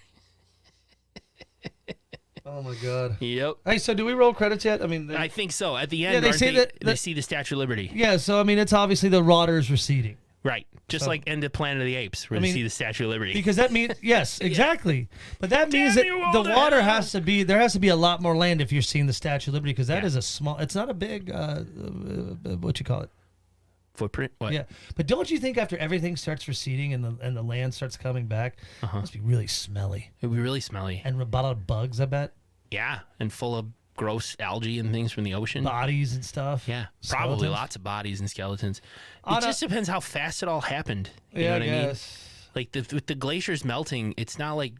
Oh, my God. Yep. Hey, so do we roll credits yet? I mean, I think so. At the end, Yeah, they aren't say that- they see the Statue of Liberty. yeah, so, I mean, it's obviously the waters receding. Right. Just So- like End of Planet of the Apes, where I they mean, see the Statue of Liberty. Because that means, yes, exactly. But that means that you, the Walter! water has to be, there has to be a lot more land if you're seeing the Statue of Liberty, because that Yeah. is a small, it's not a big, what you call it? Footprint? What? Yeah. But don't you think after everything starts receding and the land starts coming back, it must be really smelly It would be really smelly. and a lot of bugs, I bet, Yeah, and full of gross algae and things from the ocean. bodies and stuff. Yeah, probably Skeletons. lots of bodies and skeletons. On It a- just depends how fast it all happened. You Yeah, know I what I mean? guess. Like with the glaciers melting, it's not like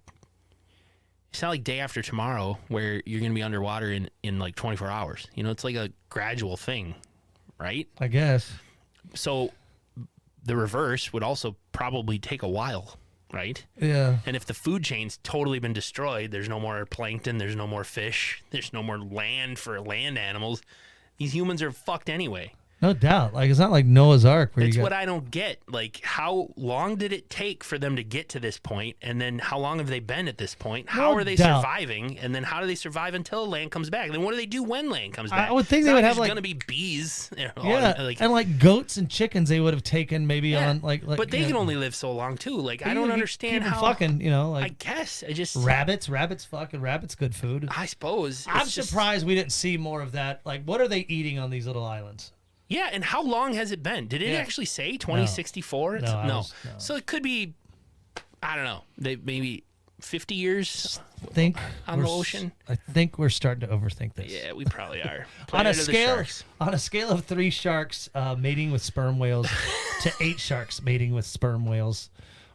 day after tomorrow where you're going to be underwater in like 24 hours. You know, it's like a gradual thing, right? I guess. So the reverse would also probably take a while, right? Yeah. And if the food chain's totally been destroyed, there's no more plankton, there's no more fish, there's no more land for land animals. These humans are fucked anyway. No doubt. Like, it's not like Noah's Ark where It's you what got, I don't get. Like, how long did it take for them to get to this point? And then how long have they been at this point? How No are they doubt. surviving? And then how do they survive until land comes back? Then what do they do when land comes back? I would think It's they not would like have, there's like- going to be bees. You know, yeah, like, and like goats and chickens they would have taken maybe yeah. on like But they you can know, only live so long too. Like, I you don't keep- understand keep 'em how. fucking, you know, I like guess I just. rabbits good food. I suppose. I'm It's just- surprised we didn't see more of that. Like, what are they eating on these little islands? Yeah, and how long has it been? Did it actually say 2064? No. So it could be, I don't know, maybe 50 years on the ocean. I think we're starting to overthink this. Yeah, we probably are. On a scale of 3 sharks mating with sperm whales to 8 sharks mating with sperm whales,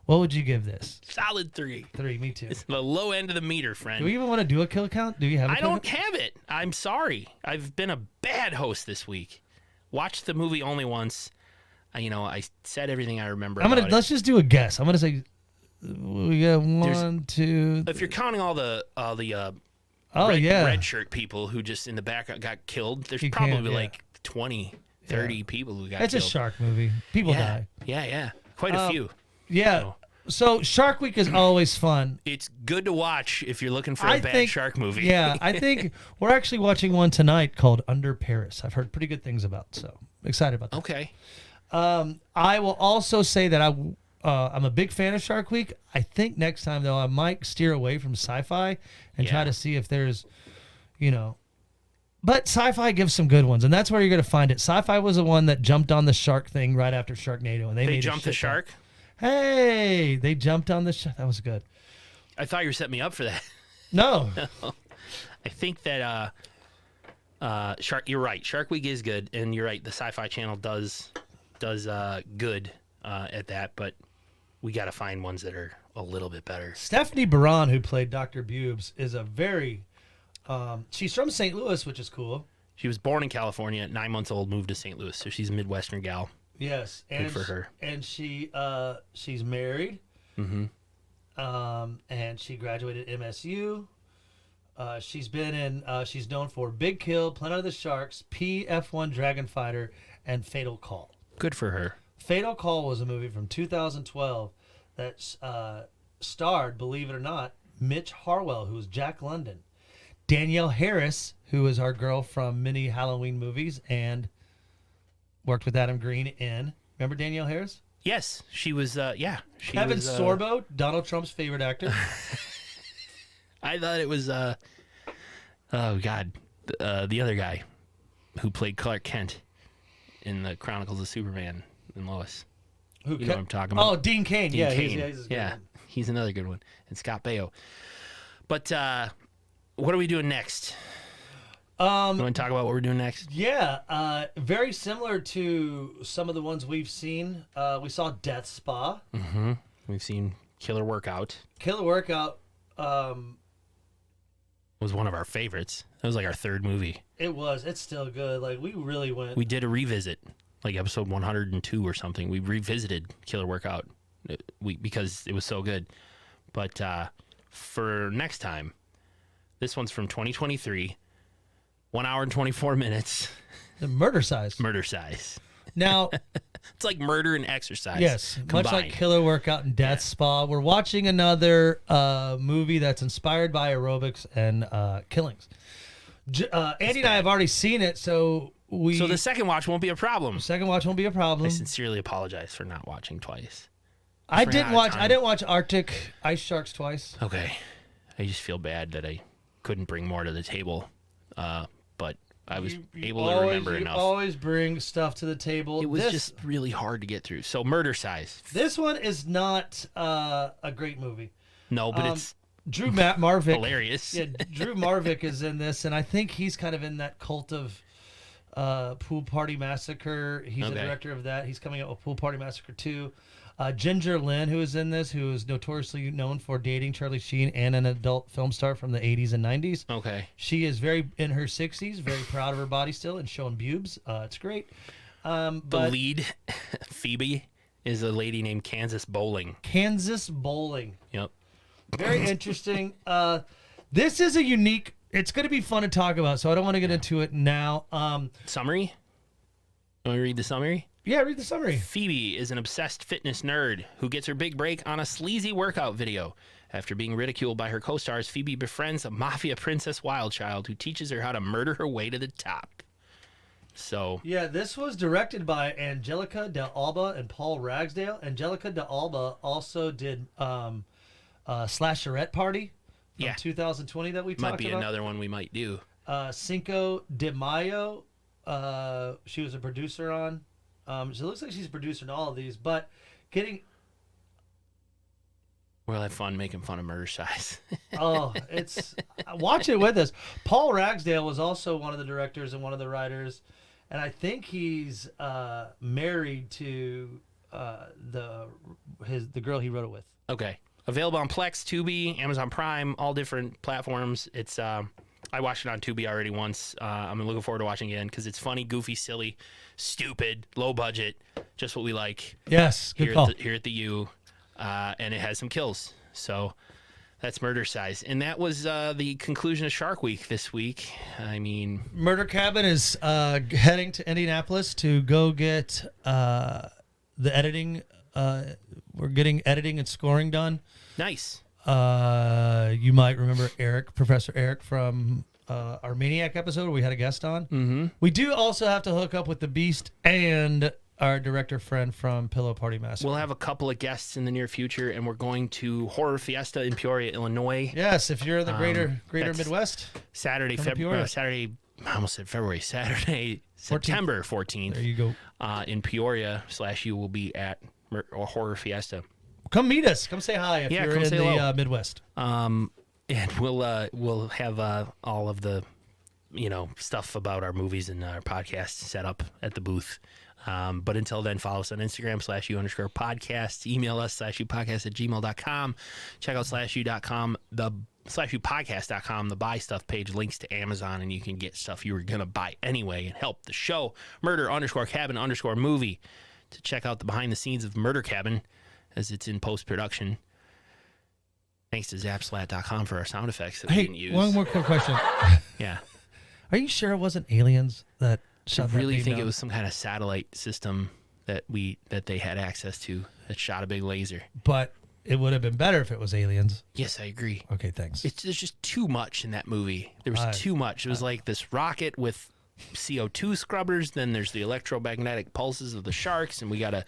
what would you give this? Solid 3. 3, me too. It's the low end of the meter, friend. Do we even want to do a kill count? Do you have a I kill don't count? have it. I'm sorry. I've been a bad host this week. Watched the movie only once. I said everything I remember. Let's just do a guess. I'm gonna say we got 1, 2. If you're counting all the red shirt people who just in the back got killed, there's probably like 20, 30 people who got killed. It's a shark movie. People die. Yeah. Quite a few. Yeah. So Shark Week is always fun. It's good to watch if you're looking for a bad shark movie. Yeah, I think we're actually watching one tonight called Under Paris. I've heard pretty good things about, so excited about that. Okay. I will also say that I'm a big fan of Shark Week. I think next time, though, I might steer away from sci-fi and try to see if there's, But sci-fi gives some good ones, and that's where you're going to find it. Sci-fi was the one that jumped on the shark thing right after Sharknado, and they jumped the shark. Hey, they jumped on the shark. That was good. I thought you were setting me up for that. No. I think that Shark. You're right. Shark Week is good, and you're right. The Sci-Fi Channel does good at that, but we got to find ones that are a little bit better. Stephanie Baron, who played Dr. Bubes, is a very she's from St. Louis, which is cool. She was born in California, 9 months old, moved to St. Louis, so she's a Midwestern gal. Yes, good for her. And she's married. Mm-hmm. And she graduated MSU. She's known for Big Kill, Planet of the Sharks, PF1 Dragon Fighter, and Fatal Call. Good for her. Fatal Call was a movie from 2012 that starred, believe it or not, Mitch Harwell, who was Jack London, Danielle Harris, who is our girl from many Halloween movies and worked with Adam Green in. Remember Danielle Harris? Yes, she was. Kevin Sorbo, Donald Trump's favorite actor. I thought it was. Oh God, the other guy who played Clark Kent in the Chronicles of Superman and Lois. You know what I'm talking about? Oh, Dean Cain. Dean Cain. He's a good one. He's another good one. And Scott Baio. But what are we doing next? You want to talk about what we're doing next? Yeah, very similar to some of the ones we've seen. We saw Death Spa. Mm-hmm. We've seen Killer Workout. Killer Workout was one of our favorites. That was like our third movie. It was. It's still good. Like, we really went. We did a revisit, like episode 102 or something. We revisited Killer Workout because it was so good. But for next time, this one's from 2023. 1 hour and 24 minutes. The Murder Size. Murder Size. Now, it's like Murder and Exercise. Yes, combined. Much like Killer Workout and Death Spa. We're watching another movie that's inspired by aerobics and killings. Andy and I have already seen it, so the second watch won't be a problem. Second watch won't be a problem. I sincerely apologize for not watching twice. I didn't watch Arctic Ice Sharks twice. Okay, I just feel bad that I couldn't bring more to the table. But I was able to remember enough. You always bring stuff to the table. It was just really hard to get through. So Murder Size. This one is not a great movie. No, but it's Drew Marvick. Hilarious. Yeah, Drew Marvick is in this, and I think he's kind of in that cult of Pool Party Massacre. He's the director of that. He's coming out with Pool Party Massacre 2. Ginger Lynn, who is in this, who is notoriously known for dating Charlie Sheen and an adult film star from the 80s and 90s. Okay. She is very in her 60s, very proud of her body still and showing pubes. It's great. The lead, Phoebe, is a lady named Kansas Bowling. Kansas Bowling. Yep. Very interesting. This is a unique... It's going to be fun to talk about, so I don't want to get into it now. Summary? Want me to read the summary? Yeah, read the summary. Phoebe is an obsessed fitness nerd who gets her big break on a sleazy workout video. After being ridiculed by her co-stars, Phoebe befriends a mafia princess wildchild who teaches her how to murder her way to the top. So yeah, this was directed by Angelica de Alba and Paul Ragsdale. Angelica de Alba also did Slasherette Party from 2020 that we talked about. Might be another one we might do. Cinco de Mayo she was a producer on. So it looks like she's a producer in all of these, but getting. We'll have fun making fun of Murder Size. It's watch it with us. Paul Ragsdale was also one of the directors and one of the writers, and I think he's married to the girl he wrote it with. Okay. Available on Plex, Tubi, Amazon Prime, all different platforms. It's I watched it on Tubi already once. I'm looking forward to watching it again because it's funny, goofy, silly, stupid, low budget, just what we like. Yes, good call. Here at the U, and it has some kills. So that's Murder Size, and that was the conclusion of Shark Week this week. I mean, Murder Cabin is heading to Indianapolis to go get the editing. We're getting editing and scoring done. nice. You might remember Professor Eric from our Maniac episode where we had a guest on. Mm-hmm. We do also have to hook up with the Beast and our director friend from Pillow Party Massacre. We'll have a couple of guests in the near fuoture, and we're going to Horror Fiesta in Peoria, Illinois. Yes, if you're in the greater Midwest. Saturday, I almost said February. Saturday, 14th. September 14th. There you go. In Peoria, /U will be at Horror Fiesta. Come meet us. Come say hi if Yeah, you're come in say the hello. Midwest. And we'll have all of the stuff about our movies and our podcasts set up at the booth. But until then, follow us on Instagram /U_podcasts. Email us /UPodcast@gmail.com. Check out /U.com, the /UPodcast.com. The buy stuff page links to Amazon, and you can get stuff you were gonna buy anyway and help the show. Murder_Cabin_movie to check out the behind the scenes of Murder Cabin as it's in post production. Thanks to Zapslat.com for our sound effects that we didn't use. One more quick question. Yeah. Are you sure it wasn't aliens that shot that really beam think down? it was some kind of satellite system that they had access to that shot a big laser. But it would have been better if it was aliens. Yes, I agree. Okay, thanks. There's just too much in that movie. There was too much. It was like this rocket with CO2 scrubbers. Then there's the electromagnetic pulses of the sharks, and we gotta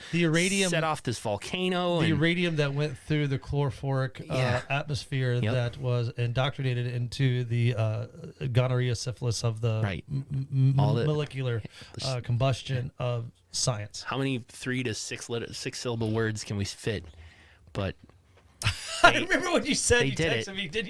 set off this volcano. The uranium that went through the chlorophoric atmosphere that was indoctrinated into the gonorrhea syphilis of the molecular combustion of science. How many 3 to 6 syllable words can we fit? But I remember when you said you did texted me. Did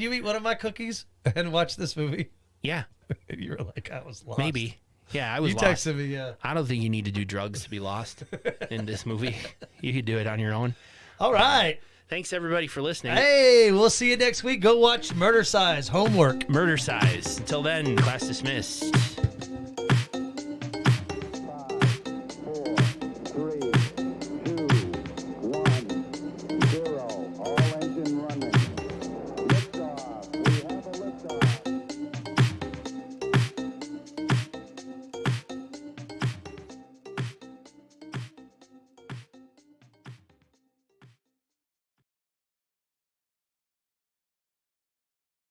you eat one of my cookies and watch this movie? Yeah. You were like, I was lost. Maybe. Yeah, I was lost. You texted me, yeah. I don't think you need to do drugs to be lost in this movie. You could do it on your own. All right. Thanks, everybody, for listening. Hey, we'll see you next week. Go watch Murder Size. Homework. Murder Size. Until then, class dismissed.